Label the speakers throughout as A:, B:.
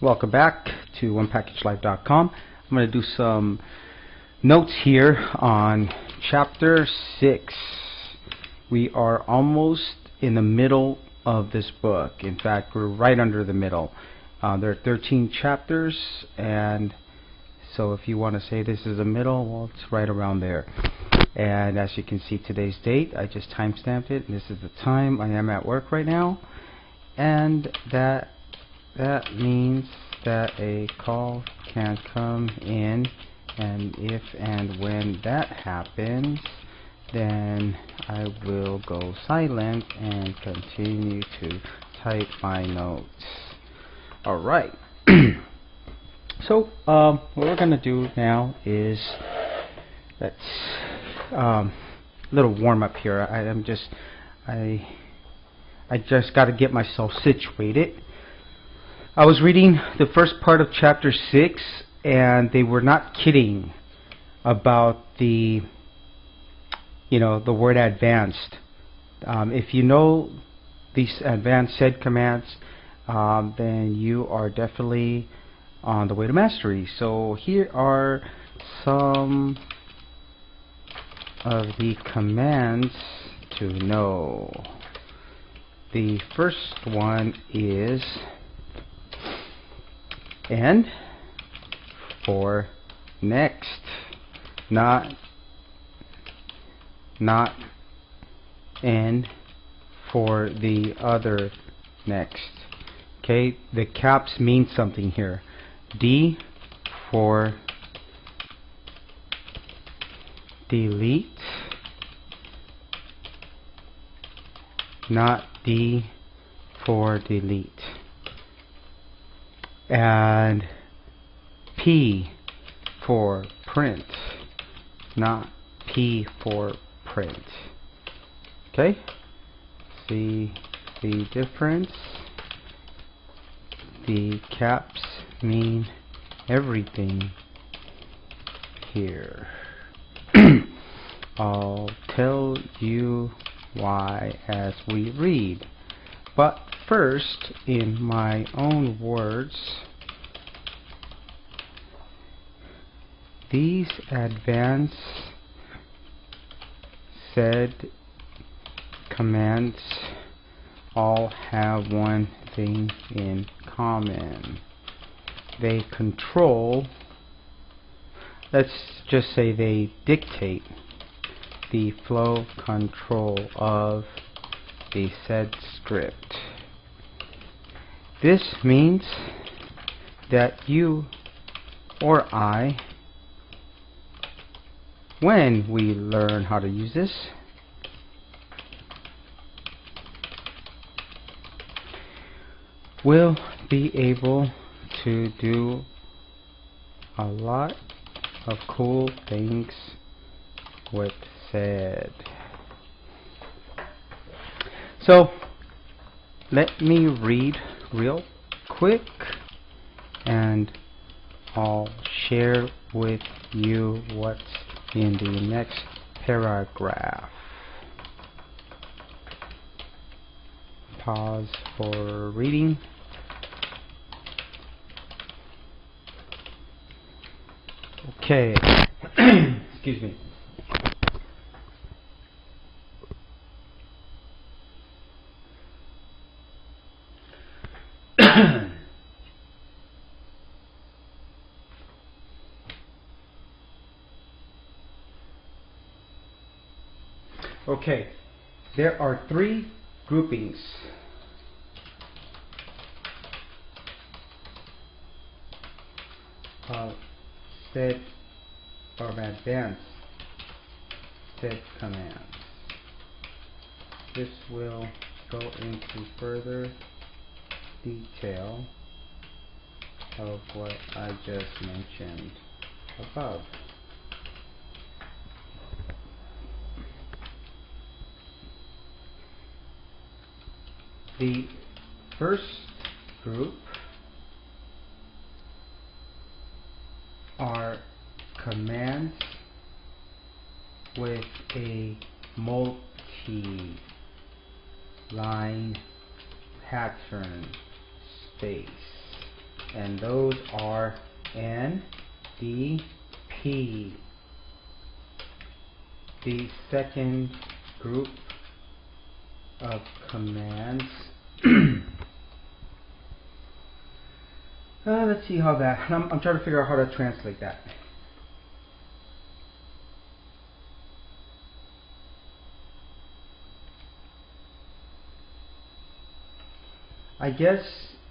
A: Welcome back to OnePackageLife.com. I'm going to do some notes here on Chapter 6. We are almost in the middle of this book. In fact, we're right under the middle. There are 13 chapters, and so if you want to say this is the middle, well, it's right around there. And as you can see, today's date, I just timestamped it, and this is the time. I am at work right now, and that means that a call can come in, and if and when that happens, then I will go silent and continue to type my notes. Alright. So what we're going to do now is let's little warm up here. I just got to get myself situated. I was reading the first part of Chapter 6, and they were not kidding about the word advanced. If you know these advanced SED commands, then you are definitely on the way to mastery. So here are some of the commands to know. The first one is N for next, not N for the other next. Okay, the caps mean something here. D for delete, not D for delete. And P for print, not P for print. Okay, see the difference? The caps mean everything here. I'll tell you why as we read. But first, in my own words, these advanced SED commands all have one thing in common. They control, let's just say they dictate the flow control of the SED script. This means that you or I, when we learn how to use this, will be able to do a lot of cool things with SED. So let me read real quick, and I'll share with you what's in the next paragraph. Pause for reading. Okay. Excuse me. Okay, there are three groupings. Of SED or advanced SED commands. This will go into further detail of what I just mentioned above. The first group are commands with a multi-line pattern space. and those are N, D, P. The second group of commands. Let's see how that. I'm trying to figure out how to translate that. I guess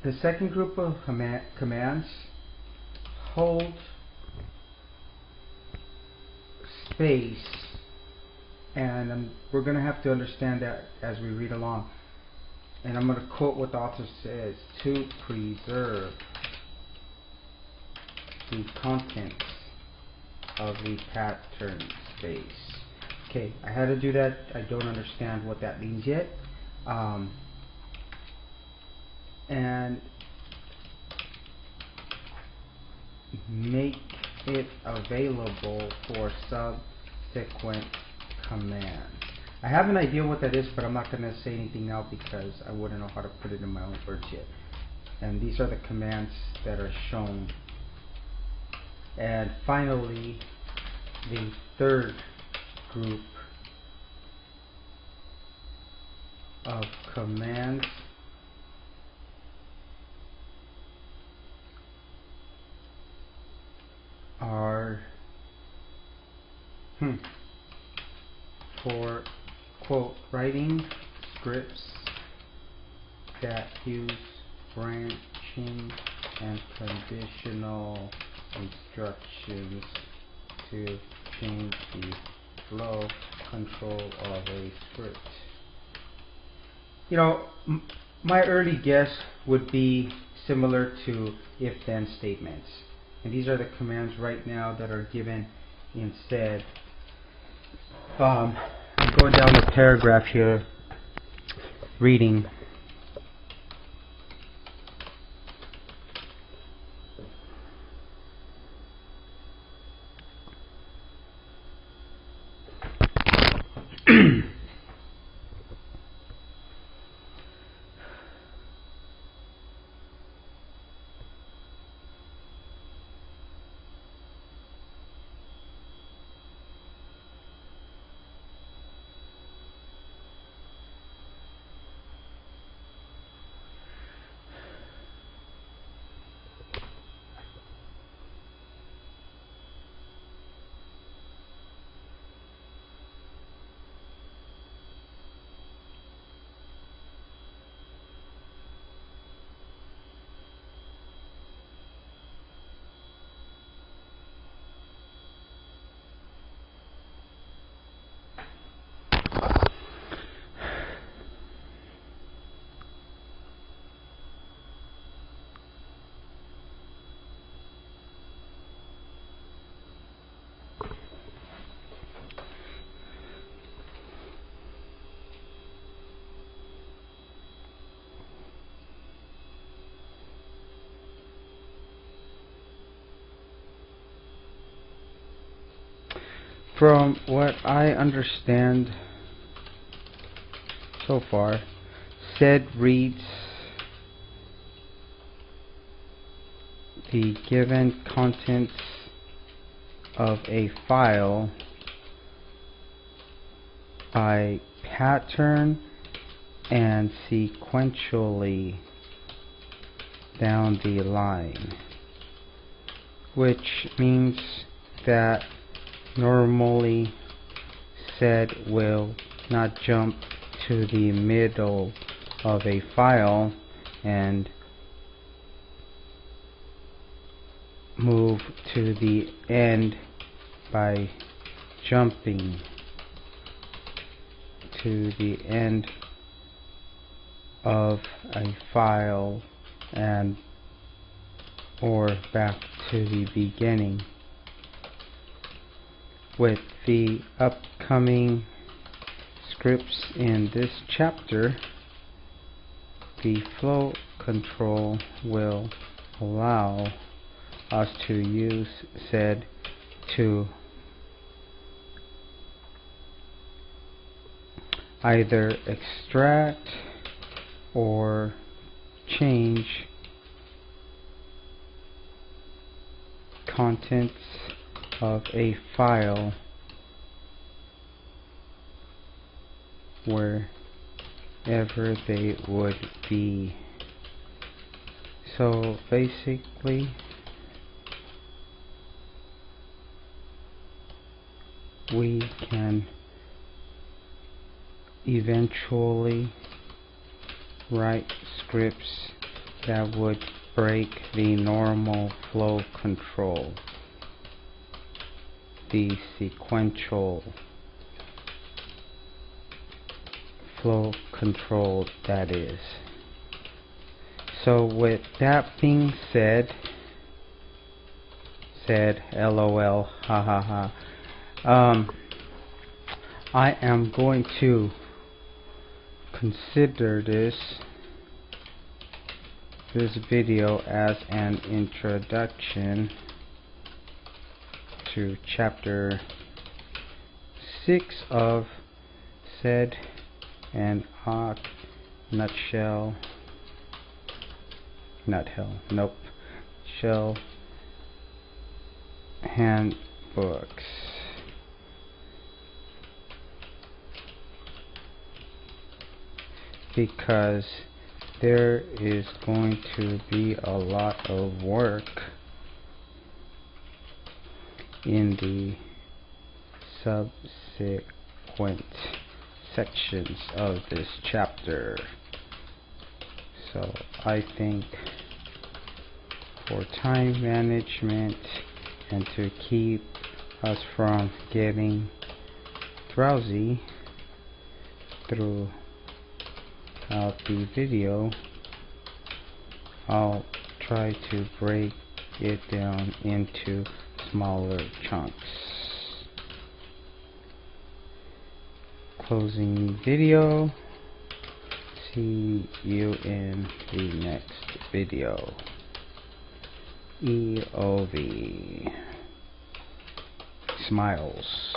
A: the second group of commands hold space, and we're going to have to understand that as we read along. And I'm going to quote what the author says: to preserve the contents of the pattern space. Okay, I had to do that. I don't understand what that means yet. And make it available for subsequent commands. I have an idea what that is, but I'm not going to say anything now because I wouldn't know how to put it in my own words yet. And these are the commands that are shown. And finally, the third group of commands are for, quote, writing scripts that use branching and conditional instructions to change the flow control of a script. You know, my early guess would be similar to if-then statements. And these are the commands right now that are given in SED. I'm going down the paragraph here, reading. From what I understand so far, SED reads the given contents of a file by pattern and sequentially down the line, which means that normally SED will not jump to the middle of a file and move to the end by jumping to the end of a file and or back to the beginning. With the upcoming scripts in this chapter, the flow control will allow us to use SED to either extract or change contents of a file wherever they would be. So basically, we can eventually write scripts that would break the normal flow control, the sequential flow control, that is. So with that being said, LOL, ha ha ha, I am going to consider this video as an introduction to chapter 6 of SED AWK NUTHSELL handbooks. Because there is going to be a lot of work in the subsequent sections of this chapter. So I think for time management and to keep us from getting drowsy throughout the video, I'll try to break it down into smaller chunks. Closing video. See you in the next video. EOV. Smiles.